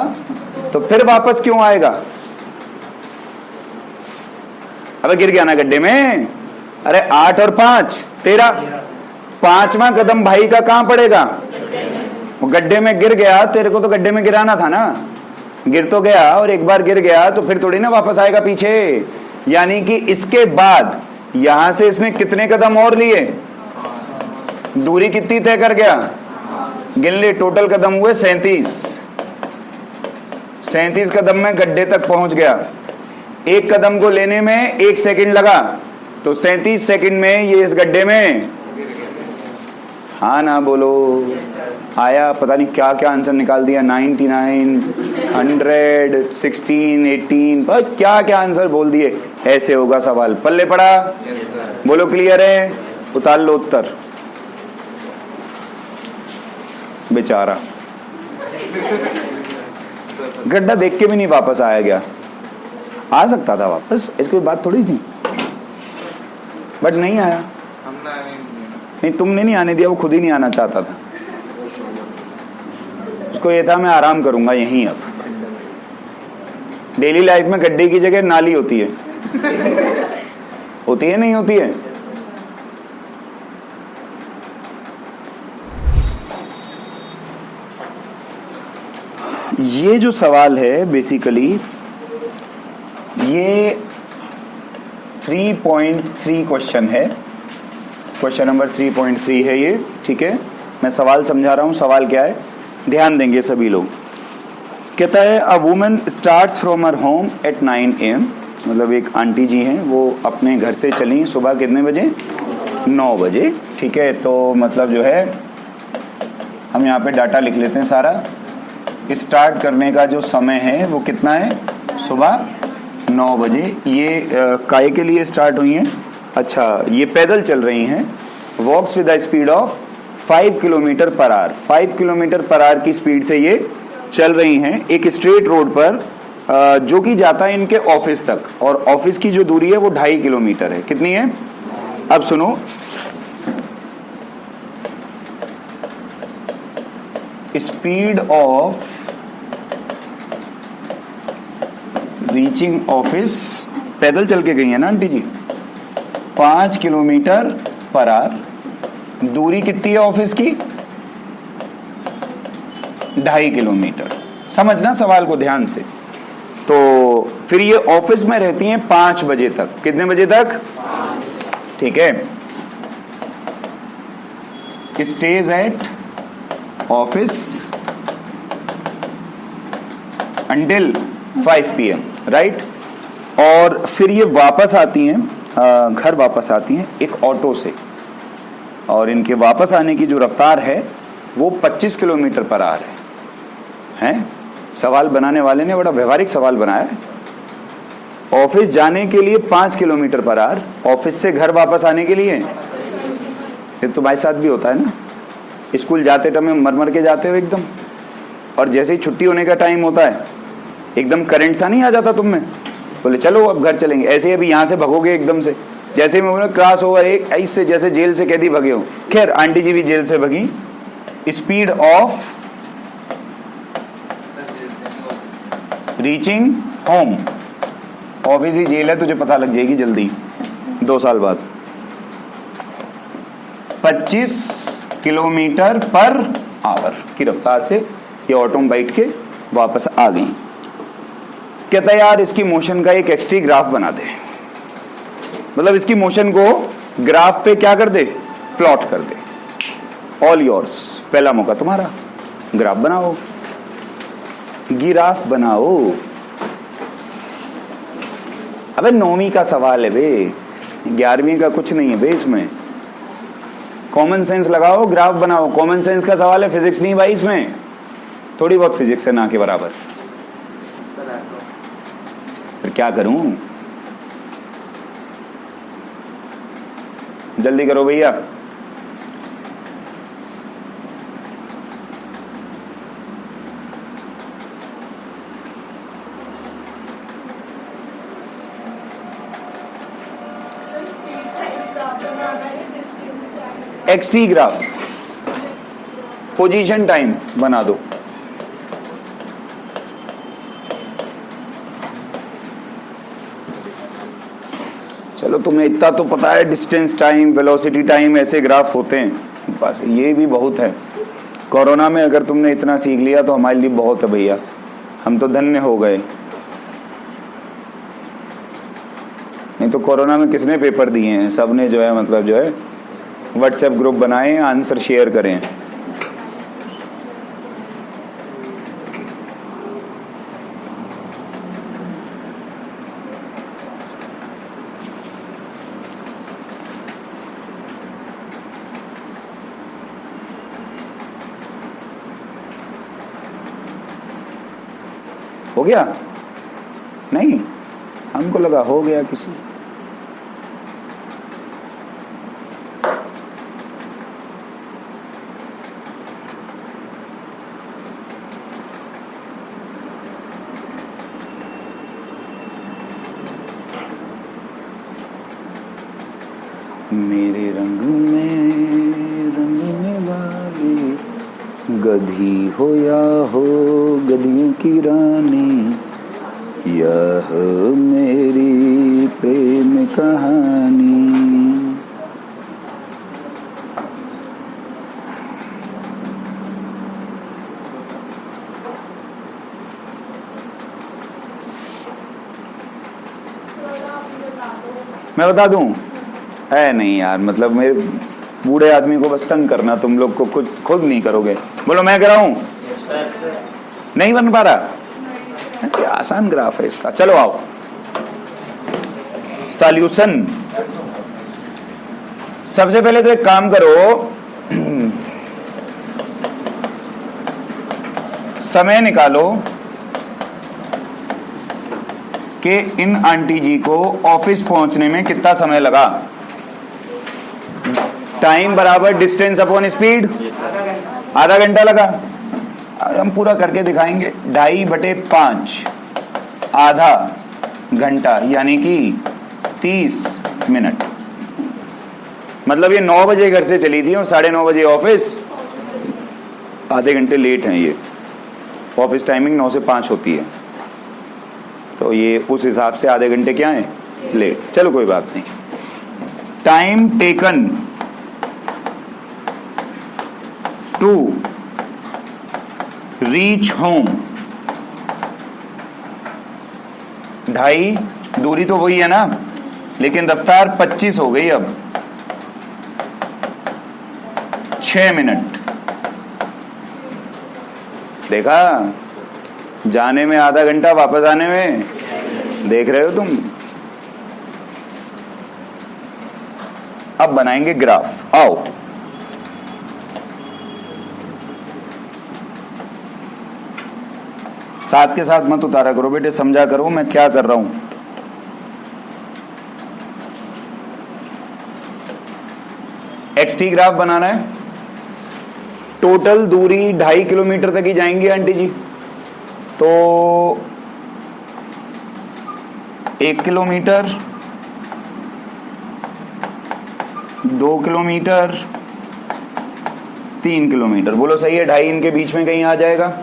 तो फिर वापस क्यों आएगा? अबे गिर गया ना गड्ढे में। अरे 8 और 5 13, 5वां कदम भाई का कहां पड़ेगा? वो गड्ढे में गिर गया, तेरे को तो गड्ढे में गिराना था ना, गिर तो गया, और एक बार गिर गया तो फिर थोड़ी ना वापस आएगा पीछे। यानी कि इसके बाद यहां से इसने कितने कदम और लिए? दूरी कितनी तय कर गया? गिन ले, टोटल कदम हुए 37 कदम में गड्ढे तक पहुंच गया। एक कदम को लेने में 1 सेकंड लगा, तो 37 सेकंड में ये इस गड्ढे में, हाँ ना बोलो, आया। पता नहीं क्या क्या आंसर निकाल दिया, 99 100 16 18, पर क्या क्या आंसर बोल दिए। ऐसे होगा सवाल, पल्ले पड़ा? बोलो क्लियर है? उतार लो उत्तर। बेचारा गड्ढा देख के भी नहीं वापस आया गया। आ सकता था वापस, इसकी बात थोड़ी थी, बट नहीं आया। नहीं, तुमने नहीं आने दिया, वो खुद ही नहीं आना चाहता था। उसको ये था मैं आराम करूंगा यहीं। अब डेली लाइफ में गड्ढे की जगह नाली होती है। होती है नहीं होती है? ये जो सवाल है बेसिकली ये 3.3 क्वेश्चन है, क्वेश्चन नंबर 3.3 है ये, ठीक है। मैं सवाल समझा रहा हूँ, सवाल क्या है ध्यान देंगे सभी लोग। कहता है a woman starts from her home at 9 AM, मतलब एक आंटी जी हैं, वो अपने घर से चली सुबह कितने बजे, 9 बजे, ठीक है। तो मतलब जो है हम यहाँ पे डाटा लिख लेते हैं सारा। स्टार्ट करने का जो समय है वो कितना है, सुबह 9 बजे। ये काय के लिए स्टार्ट हुई हैं, अच्छा ये पैदल चल रही हैं। Walks with the speed of 5 kilometre per hour, 5 kilometre per hour की स्पीड से ये चल रही हैं एक स्ट्रेट रोड पर, जो कि जाता है इनके ऑफिस तक, और ऑफिस की जो दूरी है वो 2.5 किलोमीटर है। कितनी है, अब सुनो, स्पीड ऑफ रीचिंग ऑफिस, पैदल चल के गई है ना aunty ji, 5 kilometre per our. दूरी कितनी है ऑफिस की, 2.5 किलोमीटर। समझना सवाल को ध्यान से। तो फिर ये ऑफिस में रहती हैं 5 बजे तक, कितने बजे तक, ठीक है। Stage at office until 5 PM, right. और फिर ये वापस आती हैं, घर वापस आती हैं एक ऑटो से, और इनके वापस आने की जो रफ्तार है वो 25 किलोमीटर पर आवर है। सवाल बनाने वाले ने बड़ा व्यवहारिक सवाल बनाया है। ऑफिस जाने के लिए 5 किलोमीटर पर आवर, ऑफिस से घर वापस आने के लिए, ये तो भाई साथ भी होता है ना, स्कूल जाते टाइम मर मर के जाते हो एकदम, और जैसे ही छुट्टी होने का टाइम होता है एकदम करंट सा नहीं आ जाता तुम में, बोले चलो अब घर चलेंगे, ऐसे ही अभी यहाँ से भगोगे एकदम से, जैसे मैं बोला क्रॉस ओवर एक ऐसे जैसे जेल से कैदी भगे हो। खैर आंटी जी भी जेल से भगी। Speed of reaching home, office ही जेल है, तुझे पता लग जाएगी जल्दी 2 साल बाद। 25 किलोमीटर पर आवर की रफ्तार से ये ऑटो में बैठ के वापस आ गई। कहता है यार इसकी मोशन का एक एक्सट्री ग्राफ बना दे, मतलब इसकी मोशन को ग्राफ पे क्या कर दे, प्लॉट कर दे। ऑल योर्स, पहला मौका तुम्हारा, ग्राफ बनाओ, गिराफ बनाओ। अबे 9वीं का सवाल है बे, 11वीं का कुछ नहीं है बे, इसमें कॉमन सेंस लगाओ, ग्राफ बनाओ। कॉमन सेंस का सवाल है, फिजिक्स नहीं भाई, इसमें थोड़ी बहुत फिजिक्स है, ना के बराबर। फिर क्या करूं, जल्दी करो भैया। एक्सटी ग्राफ, पोजीशन टाइम बना दो। चलो तुम्हें इतना तो पता है, डिस्टेंस टाइम, वेलोसिटी टाइम, ऐसे ग्राफ होते हैं, बस ये भी बहुत है। कोरोना में अगर तुमने इतना सीख लिया तो हमारे लिए बहुत है भैया, हम तो धन्य हो गए। नहीं तो कोरोना में किसने पेपर दिए हैं, सबने जो है मतलब जो है व्हाट्सएप ग्रुप बनाए, आंसर शेयर करें। हो गया? नहीं, हमको लगा हो गया किसी। मेरे रंगने वाली गधी हो या हो गधियों की रानी, यह मेरी प्रेम कहानी। मैं बता दूं? है नहीं यार, मतलब मेरे बूढ़े आदमी को बस तंग करना, तुम लोग को कुछ खुद नहीं करोगे। बोलो मैं कराऊं? नहीं बन पा रहा? क्या आसान ग्राफ है इसका। चलो आओ, सॉल्यूशन। सबसे पहले तो एक काम करो, समय निकालो कि इन आंटी जी को ऑफिस पहुंचने में कितना समय लगा। टाइम बराबर डिस्टेंस अपॉन स्पीड, आधा घंटा लगा। और हम पूरा करके दिखाएंगे। 2.5/5 आधा घंटा यानी कि 30 मिनट। मतलब ये 9 बजे घर से चली थी और 9:30 बजे ऑफिस। आधे घंटे लेट हैं ये। ऑफिस टाइमिंग 9 से 5 होती है, तो ये उस हिसाब से आधे घंटे क्या है लेट। चलो कोई बात नहीं। Time taken to reach home, 2.5, दूरी तो वही है ना, लेकिन रफ्तार 25 हो गई अब। 6 मिनट। देखा, जाने में आधा घंटा, वापस आने में, देख रहे हो तुम। अब बनाएंगे ग्राफ। आओ, साथ के साथ मत उतारा करो बेटे, समझा करो मैं क्या कर रहा हूं। एक्सटी ग्राफ बनाना है। टोटल दूरी 2.5 किलोमीटर तक ही जाएंगी आंटी जी, तो 1 किलोमीटर, 2 किलोमीटर, 3 किलोमीटर। बोलो सही है? 2.5 इनके बीच में कहीं आ जाएगा।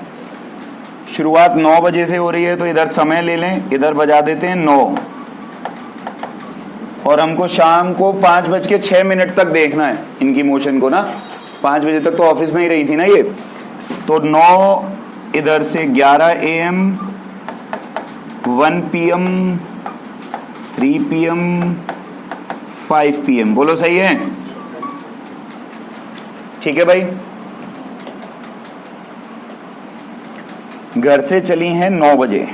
शुरुआत 9 बजे से हो रही है, तो इधर समय ले लें, इधर बजा देते हैं 9, और हमको शाम को 5:06 तक देखना है इनकी मोशन को ना। 5 बजे तक तो ऑफिस में ही रही थी ना ये, तो 9 इधर से 11 AM, 1 PM, 3 PM, 5 PM। बोलो सही है? ठीक है भाई। घर से चली हैं 9 बजे,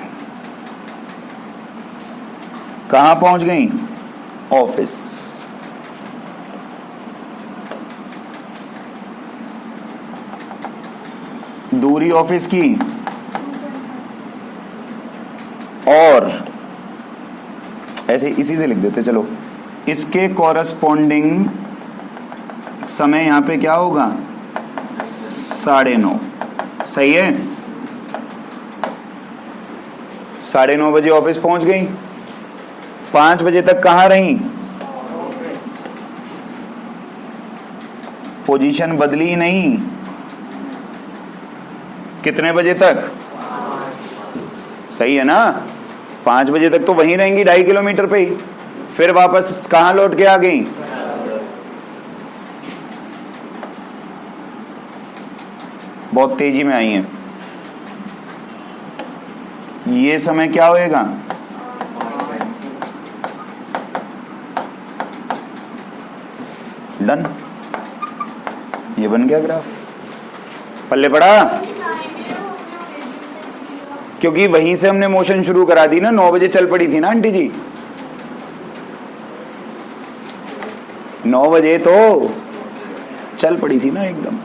कहां पहुंच गई? ऑफिस। दूरी ऑफिस की और ऐसे इसी से लिख देते, चलो इसके कॉरस्पॉन्डिंग समय यहां पे क्या होगा? 9:30। सही है? 9:30 बजे ऑफिस पहुंच गई। 5 बजे तक कहां रही? पोजीशन बदली नहीं। कितने बजे तक? सही है ना? 5 बजे तक तो वहीं रहेंगी 2.5 किलोमीटर पे ही। फिर वापस कहां लौट के आ गई? बहुत तेजी में आई हैं। ये समय क्या होएगा? डन। ये बन गया ग्राफ। पल्ले पड़ा? क्योंकि वहीं से हमने मोशन शुरू करा दी ना। 9 बजे चल पड़ी थी ना आंटी जी। 9 बजे तो चल पड़ी थी ना एकदम।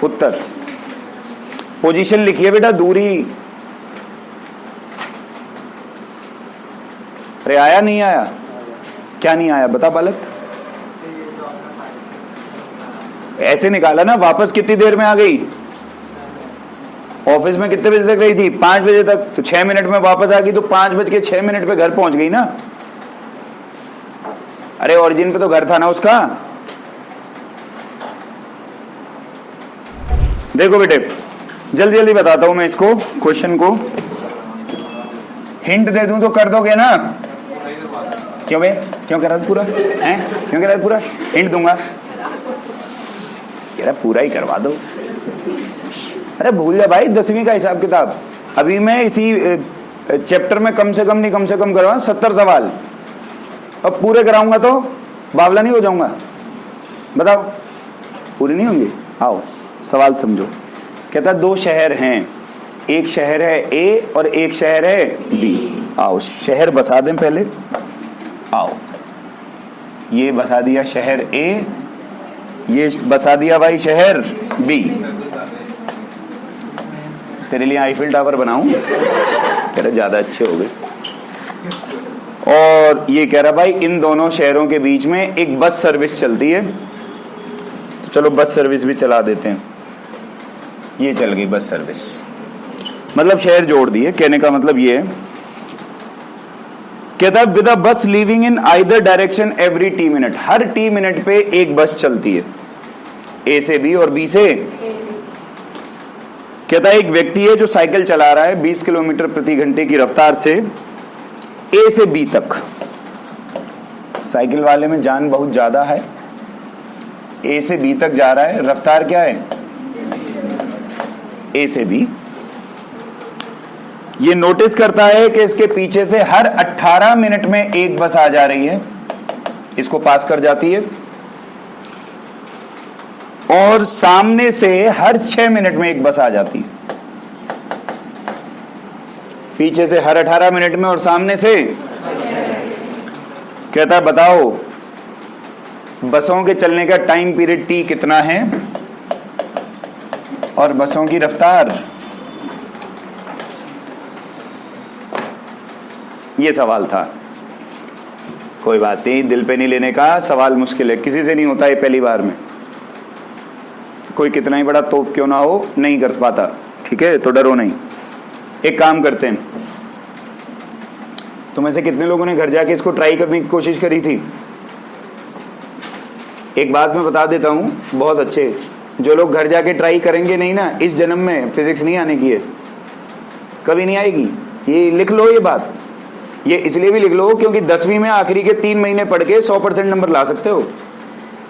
उत्तर। पोजीशन लिखिए बेटा, दूरी। अरे आया नहीं आया? क्या नहीं आया बता बालक? ऐसे निकाला ना। वापस कितनी देर में आ गई? ऑफिस में कितने बजे तक रही थी? 5 बजे तक। तो 6 मिनट में वापस आ गई, तो 5:06 पे घर पहुंच गई ना। अरे ओरिजिन पे तो घर था ना उसका। देखो बेटे, जल्दी जल्दी बताता हूं मैं इसको, क्वेश्चन को। हिंट दे दूं तो कर दोगे ना? क्यों बे? क्यों करा पूरा हैं? क्यों करा पूरा? हिंट दूंगा, यार पूरा ही करवा दो। अरे भूल जा भाई 10वीं का हिसाब किताब। अभी मैं इसी चैप्टर में कम से कम नहीं, कम से कम करवा 70 सवाल। अब पूरे कराऊंगा तो बावला नहीं हो जाऊंगा? बताओ, पूरी नहीं होंगी? आओ सवाल समझो। कहता 2 शहर हैं, एक शहर है ए और एक शहर है बी। आओ शहर बसा दें पहले। आओ, ये बसा दिया शहर ए, ये बसा दिया भाई शहर बी। तेरे लिए आईफिल टावर बनाऊं? कह रहा ज्यादा अच्छे हो गए। और ये कह रहा भाई इन दोनों शहरों के बीच में एक बस सर्विस चलती है, तो चलो बस सर्विस भी चला देते हैं। ये चल गई बस सर्विस, मतलब शहर जोड़ दिए। कहने का मतलब ये है, कहता है विद अ बस leaving in either direction every T minute, her T minute पे एक बस चलती है, ए से बी और बी से। कहता है एक व्यक्ति है जो साइकिल चला रहा है 20 किलोमीटर प्रति घंटे की रफ्तार से ए से बी तक। साइकिल वाले में जान बहुत ज्यादा है, ए से बी तक जा रहा है, रफ्तार क्या है? ए से बी। ये नोटिस करता है कि इसके पीछे से हर 18 मिनट में एक बस आ जा रही है, इसको पास कर जाती है, और सामने से हर 6 मिनट में एक बस आ जाती है। पीछे से हर 18 मिनट में और सामने से। कहता है बताओ बसों के चलने का टाइम पीरियड टी कितना है और बसों की रफ्तार। ये सवाल था। कोई बात नहीं, दिल पे नहीं लेने का, सवाल मुश्किल है, किसी से नहीं होता है पहली बार में। कोई कितना ही बड़ा तोप क्यों ना हो नहीं कर पाता, ठीक है? तो डरो नहीं। एक काम करते हैं, तुम ऐसे कितने लोगों ने घर जाके इसको ट्राई करने की कोशिश करी थी? एक बात मैं बता देता हूं, बहुत अच्छे, जो लोग घर जाके ट्राई करेंगे नहीं ना, इस जन्म में फिजिक्स नहीं आने की है, कभी नहीं आएगी। ये लिख लो, ये बात ये इसलिए भी लिख लो क्योंकि 10वीं में आखिरी के 3 महीने पढ़ के 100% नंबर ला सकते हो।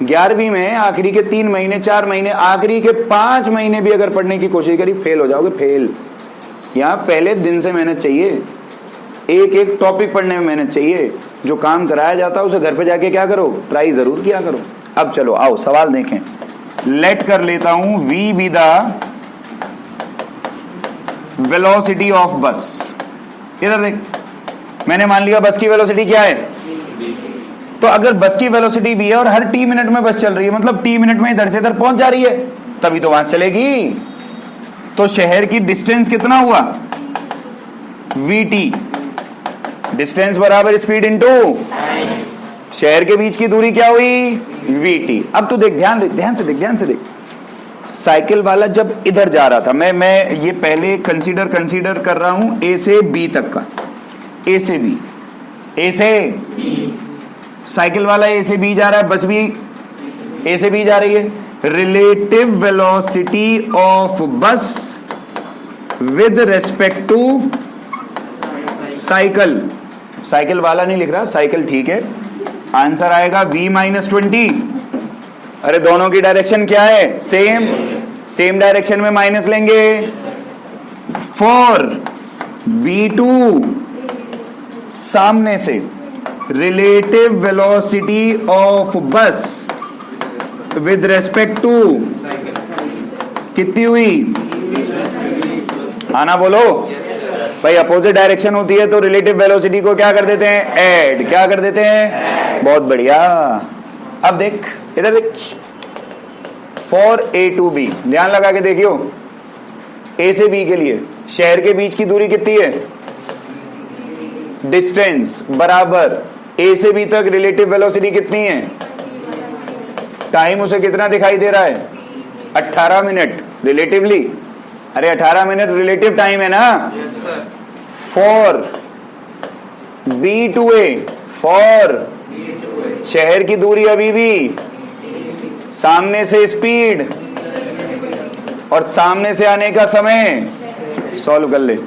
11वीं में आखिरी के 3 महीने, 4 महीने, आखिरी के 5 महीने भी अगर पढ़ने की कोशिश करी फेल हो जाओगे, फेल। यहाँ पहले दिन से मेहनत चाहिए, एक एक टॉपिक पढ़ने में मेहनत चाहिए। जो काम कराया जाता है उसे घर पे जाके क्या करो, ट्राई जरूर किया करो। अब चलो आओ सवाल देखें। लेट कर लेता हूं v be the velocity of बस। इधर देख, मैंने मान लिया बस की वेलोसिटी क्या है, तो अगर बस की वेलोसिटी भी है और हर टी मिनट में बस चल रही है, मतलब टी मिनट में इधर से इधर पहुंच जा रही है, तभी तो वहां चलेगी। तो शहर की डिस्टेंस कितना हुआ, vt, डिस्टेंस बराबर स्पीड इनटू शहर के बीच की दूरी क्या हुई, vt। अब तो देख, ध्यान से देख। साइकिल वाला जब इधर जा रहा था, मैं ये पहले कंसीडर कर रहा हूं ए से बी तक का, ए से बी, ए से साइकिल वाला ए से बी जा रहा है, बस भी ए से बी जा रही है। Relative velocity of bus with respect to cycle, cycle वाला नहीं लिख रहा, साइकिल ठीक है। आंसर आएगा v माइनस 20। अरे दोनों की डायरेक्शन क्या है, सेम डायरेक्शन में माइनस लेंगे। फॉर b2 सामने से relative velocity of bus with respect to कितनी हुई, आना बोलो भाई। अपोजिट डायरेक्शन होती है तो रिलेटिव वेलोसिटी को क्या कर देते हैं, ऐड। क्या कर देते हैं, बहुत बढ़िया। अब देख, इधर देख, फॉर ए टू बी, ध्यान लगा के देखियो, ए से बी के लिए शहर के बीच की दूरी कितनी है, डिस्टेंस बराबर ए से बी तक रिलेटिव वेलोसिटी कितनी है, टाइम उसे कितना दिखाई दे रहा है, 18 मिनट रिलेटिवली। अरे 18 मिनट रिलेटिव टाइम है ना। For B to A, for शहर की दूरी अभी भी, सामने से स्पीड और सामने से आने का समय, सॉल्व कर ले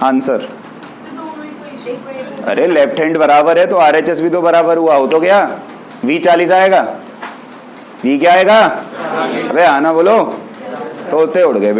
आंसर। अरे लेफ्ट हैंड बराबर है तो RHS भी तो बराबर हुआ, हो तो गया। v 40 आएगा, v क्या आएगा, अबे आना बोलो, तो होते उड़ गए।